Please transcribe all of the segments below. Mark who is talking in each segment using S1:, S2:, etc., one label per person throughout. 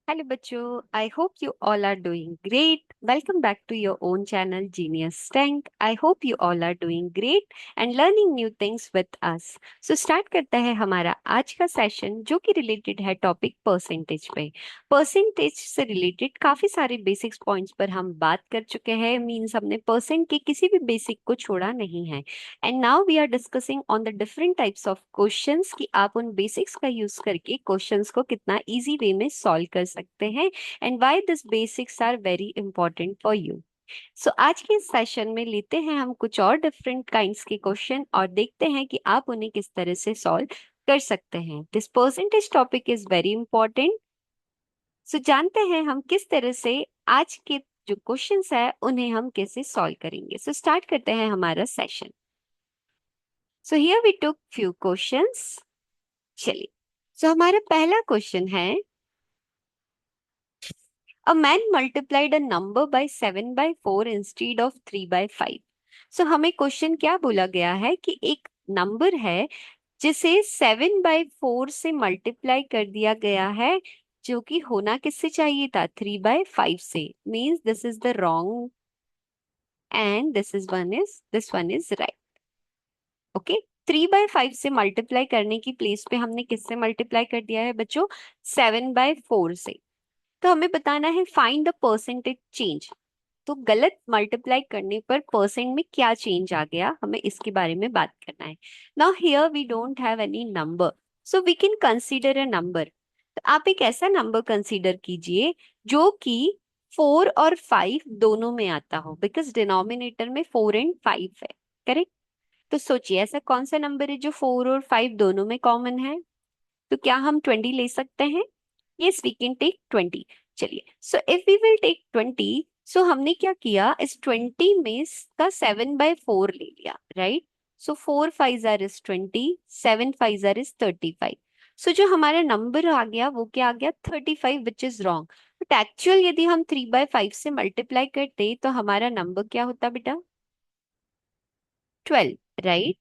S1: Hello बच्चों, I hope you all are doing great. Welcome back to your own channel Genius Tank. I hope you all are doing great and learning new things with us. So start करते हैं हमारा आज का session जो कि related है topic percentage पे। Percentage से रिलेटेड काफी सारे बेसिक्स पॉइंट्स पर हम बात कर चुके हैं। मींस हमने परसेंट के किसी भी बेसिक को छोड़ा नहीं है। And now we are discussing on the different types of questions कि आप उन बेसिक्स का यूज करके क्वेश्चंस को कितना इजी वे में सॉल्व कर सकते हैं and why this basics are very important for you. So आज के इस सेशन में लेते हैं हम कुछ और डिफरेंट काइंड्स के क्वेश्चन और देखते हैं कि आप उन्हें किस तरह से सॉल्व कर सकते हैं। This percentage topic is very important. So जानते हैं हम किस तरह से आज के जो क्वेश्चंस है उन्हें हम कैसे सॉल्व करेंगे। सो स्टार्ट करते हैं हमारा session. So here we took few questions. चलिए, सो हमारा पहला क्वेश्चन है a man multiplied a number by 7 by 4 instead of 3 by 5. सो हमें क्वेश्चन क्या बोला गया है कि एक नंबर है जिसे 7 by 4 से मल्टीप्लाई कर दिया गया है, जो कि होना किससे चाहिए था, 3 by 5 से। Means this is the wrong and this one is right. Okay, 3/5 से मल्टीप्लाई करने की प्लेस पे हमने किससे मल्टीप्लाई कर दिया है बच्चों, 7/4 से। तो हमें बताना है फाइंड द परसेंटेज चेंज। तो गलत मल्टीप्लाई करने पर परसेंट में क्या चेंज आ गया, हमें इसके बारे में बात करना है। Now here we don't have any number, so we can consider a number. तो आप एक ऐसा नंबर कंसीडर कीजिए जो कि 4 और 5 दोनों में आता हो, बिकॉज डिनोमिनेटर में 4 एंड 5 है। करेक्ट। तो सोचिए ऐसा कौन सा नंबर है जो 4 और 5 दोनों में कॉमन है। तो क्या हम 20 ले सकते हैं? Yes, we can take 20। चलिए, so if we will take 20, so हमने क्या किया, इस 20 में का 7/4 ले लिया, राइट। So 4 5 is 20, 7 5 is 35। सो जो हमारा नंबर आ गया वो क्या आ गया, 35, which is wrong. But actual यदि हम 3/5 से मल्टीप्लाई करते तो हमारा नंबर क्या होता बेटा, 12, राइट।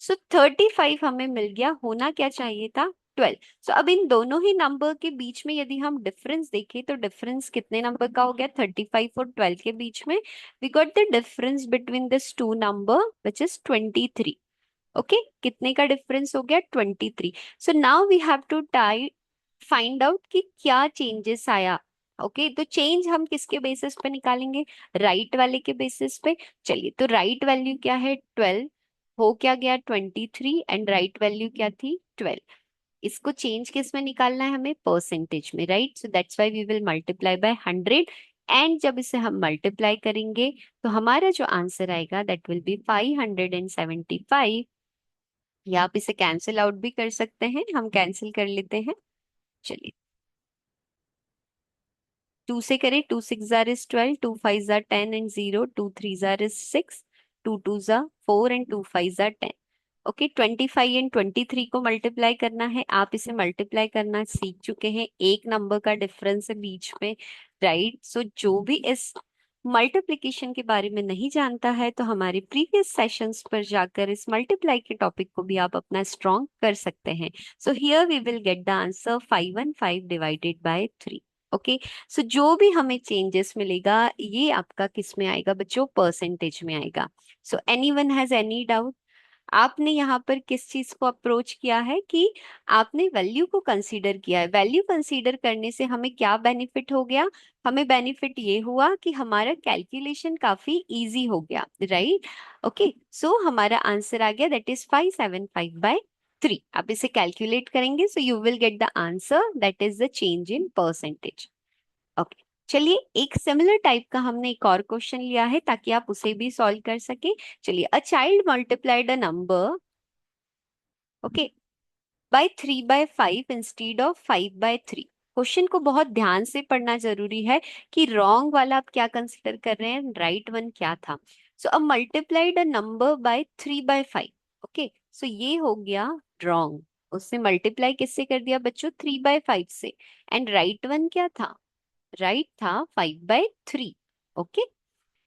S1: सो 35 हमें मिल गया, होना क्या चाहिए था, 12। सो अब इन दोनों ही नंबर के बीच में यदि हम डिफरेंस देखें तो डिफरेंस कितने नंबर का हो गया, 35 और 12 के बीच में। We got the difference between this two number which is 23। Okay, कितने का डिफरेंस हो गया, 23। So now we have to try find out कि क्या चेंजेस आया। ओके, तो चेंज हम किसके बेसिस पे निकालेंगे, राइट वाले के बेसिस पे। चलिए, तो राइट वैल्यू क्या है, 12, हो क्या गया 23, एंड राइट वैल्यू क्या थी, 12। इसको चेंज किस में निकालना है हमें, परसेंटेज में, right. So that's why we will multiply by 100। And जब इसे हम मल्टीप्लाई करेंगे तो हमारा जो आंसर आएगा दैट विल बी 575। या आप इसे कैंसिल आउट भी कर सकते हैं, हम कैंसिल कर लेते हैं। चलिए, 2 से करें, 2 6 is 12, 2 5 10 and 0, 2 3 is 6, 2 2 4 and 2 5 10। Okay, 25 and 23 को मल्टीप्लाई करना है, आप इसे मल्टीप्लाई करना सीख चुके हैं, एक नंबर का डिफरेंस है बीच में, राइट। सो जो भी इस मल्टीप्लिकेशन के बारे में नहीं जानता है तो हमारे प्रीवियस सेशंस पर जाकर इस मल्टीप्लाई के टॉपिक को भी आप अपना स्ट्रॉन्ग कर सकते हैं। So here we will get the answer 515 divided by 3। Okay, so जो भी हमें चेंजेस मिलेगा ये आपका किस में आएगा बच्चों, परसेंटेज में आएगा। So anyone has any doubt? आपने यहाँ पर किस चीज को अप्रोच किया है कि आपने वैल्यू को कंसीडर किया है। वैल्यू कंसीडर करने से हमें क्या बेनिफिट हो गया, हमें बेनिफिट ये हुआ कि हमारा कैलकुलेशन काफी इजी हो गया, राइट। ओके, सो हमारा आंसर आ गया दैट इज 575/3। आप इसे कैलकुलेट करेंगे सो you will get the answer that is the change in percentage. Okay, चलिए एक सिमिलर टाइप का हमने एक और क्वेश्चन लिया है ताकि आप उसे भी सॉल्व कर सके। चलिए, a child multiplied a number, okay, by 3/5 instead of 5/3। Question को बहुत ध्यान से पढ़ना जरूरी है कि रॉन्ग वाला आप क्या कंसिडर कर रहे हैं, राइट वन क्या था। सो अब multiplied a number by 3/5। Okay, so ये हो गया रॉन्ग। उससे मल्टीप्लाई किससे कर दिया बच्चों, 3/5 से। एंड राइट वन क्या था, राइट था 5/3। Okay,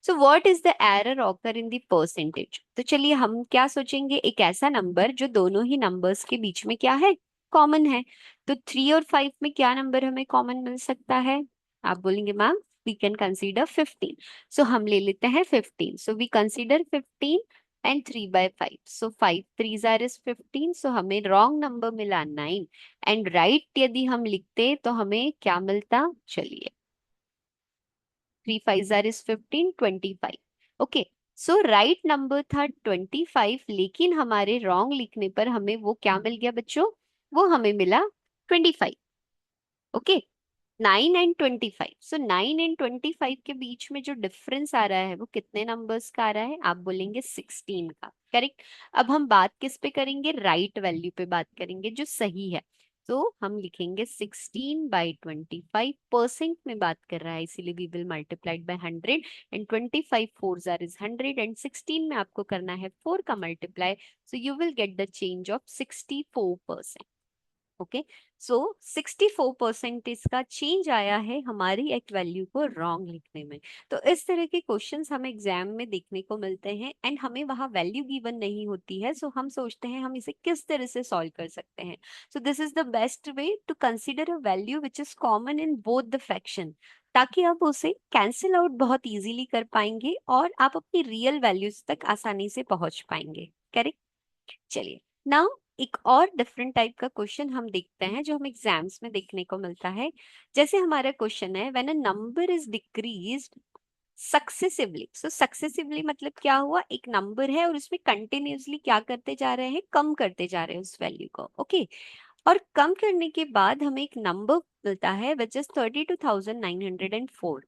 S1: so what is the error occur in the percentage. तो चलिए हम क्या सोचेंगे, एक ऐसा नंबर जो दोनों ही नंबर्स के बीच में क्या है, कॉमन है। तो 3 और 5 में क्या नंबर हमें कॉमन मिल सकता है? आप बोलेंगे ma'am we can consider 15, so हम ले लेते हैं 15, so we consider 15 and 3/5, so 5 3 is 15, so हमें रॉन्ग नंबर मिला 9, एंड राइट यदि हम लिखते तो हमें क्या मिलता? चलिए, 3 5 is 15, 25। Okay, so right number था 25, लेकिन हमारे रॉन्ग लिखने पर हमें वो क्या मिल गया बच्चों? वो हमें मिला 25। ओके, 9 एंड 25, सो 9 एंड 25 के बीच में जो डिफरेंस आ रहा है वो कितने नंबर्स का आ रहा है? आप बोलेंगे 16 का। करेक्ट। अब हम बात किस पे करेंगे? राइट वैल्यू पे बात करेंगे जो सही है। तो हम लिखेंगे 16/25, परसेंट में बात कर रहा है इसीलिए we will multiplied by 100, and 25 4 जार इज 100, एंड 16 में आपको करना है 4 का multiply, so you will get the change of 64%। Okay, so 64% इसका चेंज आया है हमारी एक वैल्यू को रॉन्ग लिखने में। तो इस तरह के क्वेश्चंस हमें एग्जाम में देखने को मिलते हैं, एंड हमें वहां वैल्यू गिवन नहीं होती है, सो हम सोचते हैं हम इसे किस तरह से सॉल्व कर सकते हैं। So this is the best way to consider a value which is common in both the fraction, ताकि आप उसे कैंसिल आउट बहुत इजीली कर पाएंगे और आप अपनी रियल वैल्यूज तक आसानी से पहुंच पाएंगे। करेक्ट। चलिए, नाउ एक और डिफरेंट टाइप का क्वेश्चन हम देखते हैं जो हम एग्जाम्स में देखने को मिलता है। जैसे हमारा क्वेश्चन है, when a number is decreased successively, so successively मतलब क्या हुआ? एक नंबर है और उसमें कंटिन्यूअसली क्या करते जा रहे हैं? कम करते जा रहे हैं उस वैल्यू को। ओके, और कम करने के बाद हमें एक नंबर मिलता है विच इज 32,904।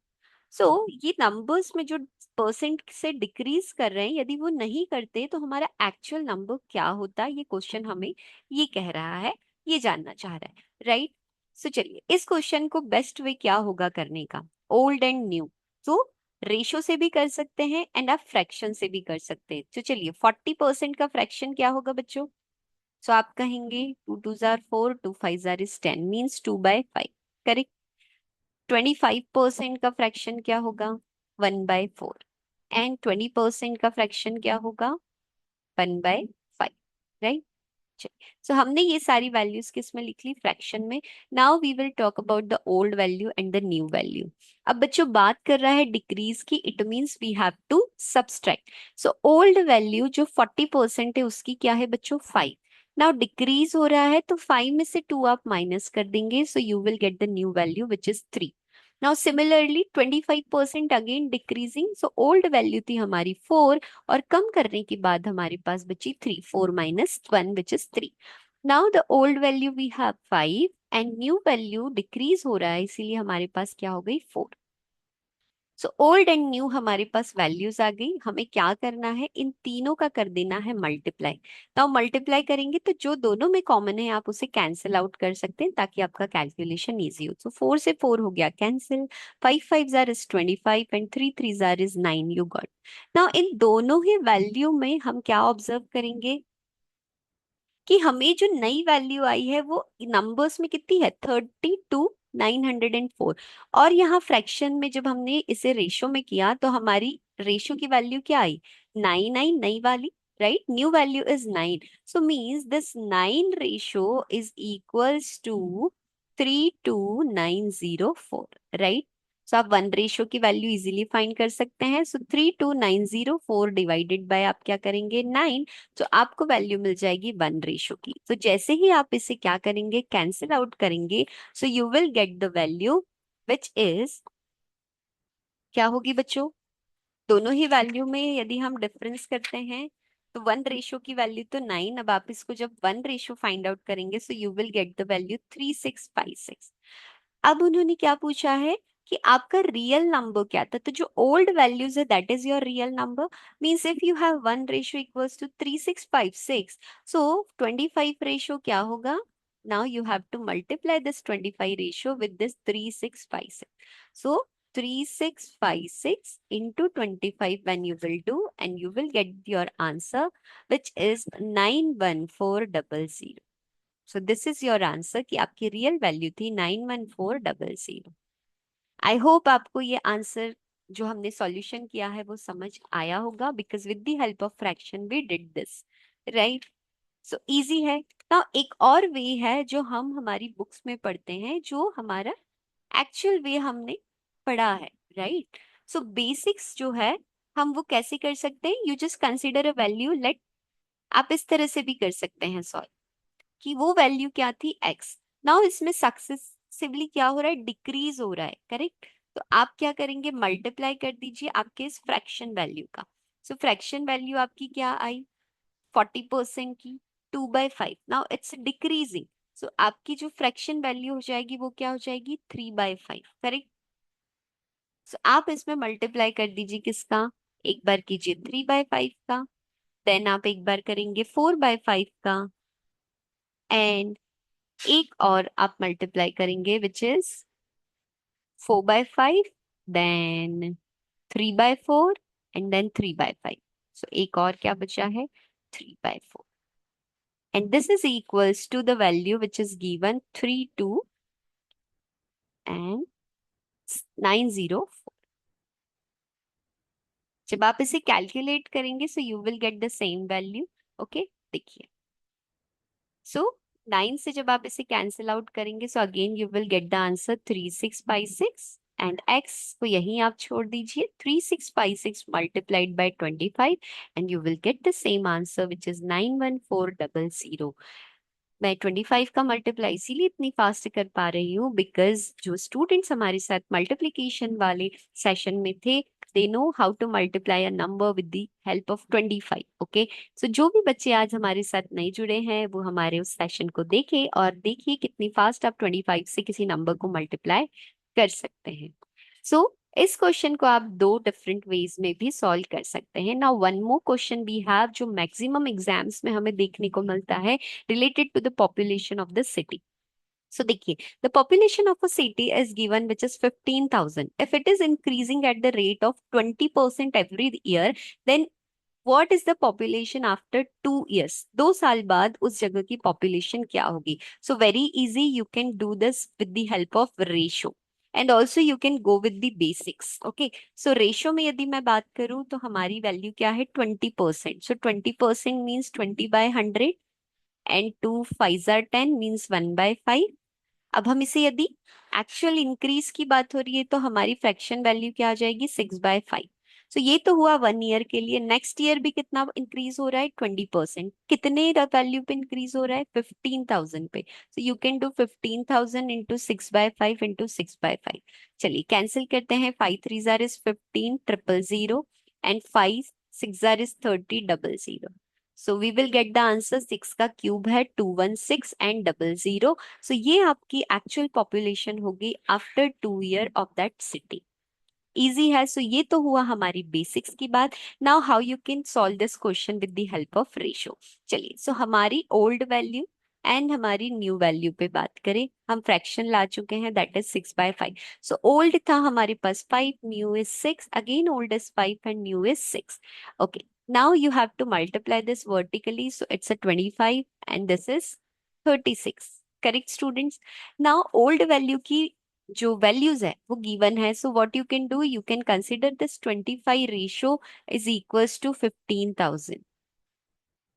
S1: सो ये नंबर्स में जो परसेंट से डिक्रीज कर रहे हैं, यदि वो नहीं करते तो हमारा एक्चुअल नंबर क्या होता? ये क्वेश्चन हमें ये कह रहा है, ये जानना चाह रहा है, राइट। सो चलिए, इस क्वेश्चन को बेस्ट वे क्या होगा करने का? ओल्ड एंड न्यू, तो रेशो से भी कर सकते हैं एंड आप फ्रैक्शन से भी कर सकते हैं। तो चलिए, 40% का फ्रैक्शन क्या होगा बच्चों? सो आप कहेंगे 2 2 jar 4, 2 5 jar is 10, means 2/5। Correct. 25% का फ्रैक्शन क्या होगा? 1/4। एंड 20% का फ्रैक्शन क्या होगा? 1/5। राइट। सो हमने ये सारी वैल्यूज किस में लिख ली? फ्रैक्शन में। Now we will talk about the old value and the new value. अब बच्चों बात कर रहा है डिक्रीज की, it means we have to subtract. So old value जो 40% है उसकी क्या है बच्चों? 5। नाउ डिक्रीज हो रहा है तो 5 में से 2 आप माइनस कर देंगे, सो you will get the new value which is 3। Now similarly 25% again decreasing, so old value थी हमारी 4, और कम करने के बाद हमारे पास बची 3, 4 minus 1 which is 3। Now the old value we have 5 and new value decrease हो रहा है, इसीलिए हमारे पास क्या हो गई? 4। सो ओल्ड एंड न्यू हमारे पास वैल्यूज आ गई, हमें क्या करना है? इन तीनों का कर देना है मल्टीप्लाई। तो मल्टीप्लाई करेंगे तो जो दोनों में कॉमन है आप उसे कैंसिल आउट कर सकते हैं ताकि आपका कैलकुलेशन इजी हो। सो 4 से 4 हो गया cancel, 5 5 jar is 25 and 3 3 jar is 9, you got. Now in दोनों ही वैल्यू में हम क्या ऑब्जर्व करेंगे कि हमें जो नई वैल्यू आई है वो नंबर्स में कितनी है? 32,904। और यहाँ फ्रैक्शन में जब हमने इसे रेशो में किया तो हमारी रेशो की वैल्यू क्या आई? 9 9, नई वाली, right. New value is 9, so means this 9 ratio is equals to 32,904, right. So आप 1 रेशो की वैल्यू इजीली फाइंड कर सकते हैं। सो 32,904 डिवाइडेड बाय आप क्या करेंगे? 9, तो आपको वैल्यू मिल जाएगी 1 रेशो की। तो जैसे ही आप इसे क्या करेंगे? कैंसिल आउट करेंगे, सो you will get the value which is क्या होगी बच्चों? दोनों ही वैल्यू में यदि हम डिफरेंस करते हैं तो 1 रेशो की वैल्यू तो 9, अब आप इसको जब 1 रेशो फाइंड आउट करेंगे सो you will get the value 3656। अब उन्होंने क्या पूछा है कि आपका रियल नंबर क्या था? तो जो ओल्ड वैल्यूज है that is your real number, means if you have 1 ratio equals to 3656, so 25 ratio क्या होगा? Now you have to multiply this 25 ratio with this 3656, so 3656 into 25 when you will do, and you will get your answer which is 91400। So this is your answer कि आपकी real value थी 91400। I hope आपको ये answer जो हमने solution किया है वो समझ आया होगा, because with the help of fraction we did this, right. So easy है। ना एक और वे है जो हम हमारी बुक्स में पढ़ते हैं, जो हमारा एक्चुअल वे हमने पढ़ा है, राइट। सो बेसिक्स जो है हम वो कैसे कर सकते हैं, you just consider a value, let आप इस तरह से भी कर सकते हैं सॉल्व, कि वो वैल्यू क्या थी एक्स। नाउ इसमें सक्सेसिवली क्या हो रहा है, डिक्रीज हो रहा है, करेक्ट। तो आप क्या करेंगे, मल्टीप्लाई कर दीजिए आपके इस फ्रैक्शन वैल्यू का। सो फ्रैक्शन वैल्यू आपकी क्या आई, 40% की, 2/5। नाउ इट्स डिक्रीजिंग, सो आपकी जो फ्रैक्शन वैल्यू हो जाएगी वो क्या हो जाएगी, 3/5, करेक्ट। सो आप इसमें मल्टीप्लाई कर दीजिए किसका, एक बार कीजिए 3/5 का, देन आप एक बार करेंगे 4/5 का, एंड एक और आप मल्टीप्लाई करेंगे which is 4/5, then 3/4, and then 3/5। So एक और क्या बचा है, 3/4, and this is equals to the value which is given 3, 2 and 904। जब आप इसे कैलकुलेट करेंगे सो you will get the same value, okay. देखिए, सो 9 से जब आप इसे कैंसिल आउट करेंगे so again you will get the answer 36/6, and x को यहीं आप छोड़ दीजिए, 36/6 multiplied by 25, and you will get the same answer which is 91400। मैं 25 का मल्टीप्लाई इसीलिए इतनी फास्ट कर पा रही हूँ बिकॉज जो स्टूडेंट्स हमारे साथ मल्टीप्लिकेशन वाले सेशन में थे, they know how to multiply a number with the help of 25, okay. So जो भी बच्चे आज हमारे साथ नहीं जुड़े हैं वो हमारे उस सेशन को देखें और देखिए कितनी फास्ट आप 25 से किसी नंबर को मल्टीप्लाई कर सकते हैं। सो इस क्वेश्चन को आप दो डिफरेंट वेज में भी सॉल्व कर सकते हैं। Now one more question we have जो मैक्सिमम एग्जाम्स में हमें देखने को मिलता है, related to the population of the city. So देखिए, the population of a city is given which is 15,000. If it is increasing at the rate of 20% every year, then what is the population after 2 years? 2 साल बाद उस जगह की population क्या होगी? So very easy, you can do this with the help of ratio. And also you can go with the basics. Okay. So ratio में यदि मैं बात करूं तो हमारी वैल्यू क्या है, 20%. So 20% means 20/100, and 2 5 are 10 means 1/5। अब हम इसे यदि एक्चुअल इंक्रीज की बात हो रही है तो हमारी फ्रैक्शन वैल्यू क्या आ जाएगी, 6/5। सो ये तो हुआ 1 ईयर के लिए। नेक्स्ट ईयर भी कितना इंक्रीज हो रहा है, 20%। कितने वैल्यू पे इंक्रीज हो रहा है, 15,000 पे। So you can do 15,000 into 6/5 into 6/5। चलिए कैंसिल करते हैं, 5 3 is 15 000 and 5 6 is 30 000। So we will get the answer, 6 का क्यूब है 216 एंड 000। सो ये आपकी एक्चुअल पॉपुलेशन होगी after 2 year of that city. Easy है। सो ये तो हुआ हमारी बेसिक्स की बात। Now how you can solve this question with the help of ratio. चलिए, सो हमारी ओल्ड वैल्यू एंड हमारी न्यू वैल्यू पे बात करें, हम फ्रैक्शन ला चुके हैं, दैट इज 6/5। सो ओल्ड था हमारे पास 5, new is 6, again old is 5 and new is 6। Okay, now you have to multiply this vertically, so it's a 25 and this is 36, correct students। now old value की जो values है वो given है, so what you can do, you can consider this 25 ratio is equals to 15,000,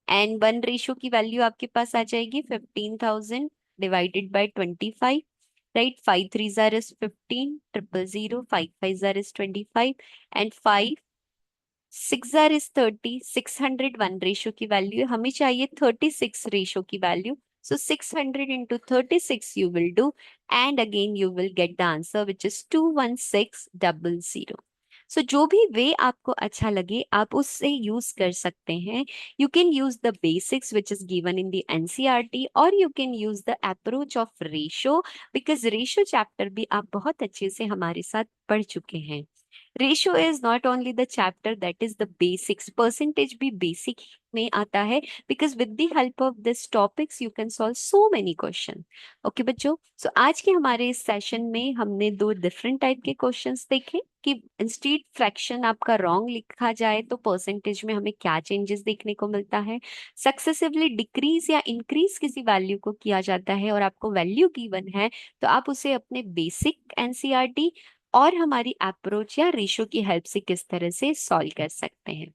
S1: and one ratio की वैल्यू आपके पास आ जाएगी 15,000 divided by 25, right. 5 3 is 15, 000, 5 5 is 25, and 5 6 is 30, 600 one ratio की वैल्यू है, हमें चाहिए 36 रेशो की वैल्यू। So 600 into 36 you will do, and again you will get the answer which is 21600। सो जो भी वे आपको अच्छा लगे आप उससे यूज कर सकते हैं। You can use the basics which is given in the NCERT, और you can use the approach of ratio, because ratio chapter भी आप बहुत अच्छे से हमारे साथ पढ़ चुके हैं। Ratio is not only the chapter that is the basics, percentage भी बेसिक में आता है, because with the help of this topics you can solve so many question. Okay बच्चों, सो आज के हमारे इस सेशन में हमने दो डिफरेंट टाइप के क्वेश्चंस देखे कि इंस्टीड फ्रैक्शन आपका रॉन्ग लिखा जाए तो परसेंटेज में हमें क्या चेंजेस देखने को मिलता है, सक्सेसिवली डिक्रीज या इंक्रीज किसी वैल्यू को किया जाता है और आपको वैल्यू गिवन है तो आप उसे अपने बेसिक एनसीईआरटी और हमारी अप्रोच या रेशो की हेल्प से किस तरह से सॉल्व कर सकते हैं।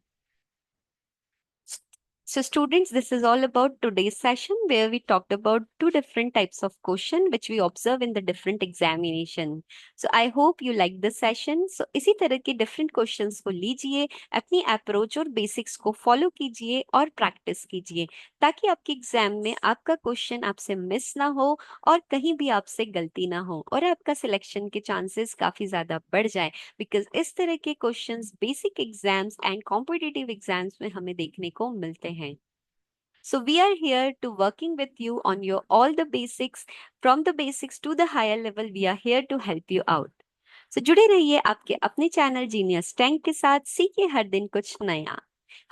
S1: So students, this is all about today's session where we talked about two different types of question which we observe in the different examination. So I hope you like this session. So इसी तरह के different questions को लीजिए, अपनी approach और basics को follow कीजिए और practice कीजिए ताकि आपके एग्जाम में आपका क्वेश्चन आपसे मिस ना हो और कहीं भी आपसे गलती ना हो और आपका सिलेक्शन के चांसेस काफी ज्यादा बढ़ जाए बिकॉज इस तरह के questions basic exams and competitive exams में हमें देखने को मिलते हैं. So we are here to working with you on your all the basics from the basics to the higher level. We are here to help you out. So जुड़े रहिए आपके अपने चैनल जीनियस टैंक के साथ, सीखिए हर दिन कुछ नया.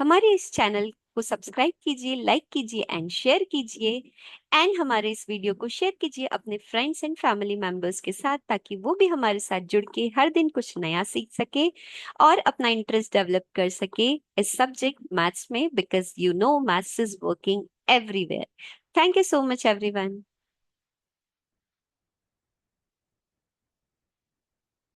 S1: हमारे इस चैनल को सब्सक्राइब कीजिए, लाइक कीजिए एंड शेयर कीजिए एंड हमारे इस वीडियो को शेयर कीजिए अपने फ्रेंड्स एंड फैमिली मेंबर्स के साथ ताकि वो भी हमारे साथ जुड़ के हर दिन कुछ नया सीख सके और अपना इंटरेस्ट डेवलप कर सके इस सब्जेक्ट मैथ्स में because you know maths is working everywhere. Thank you so much everyone.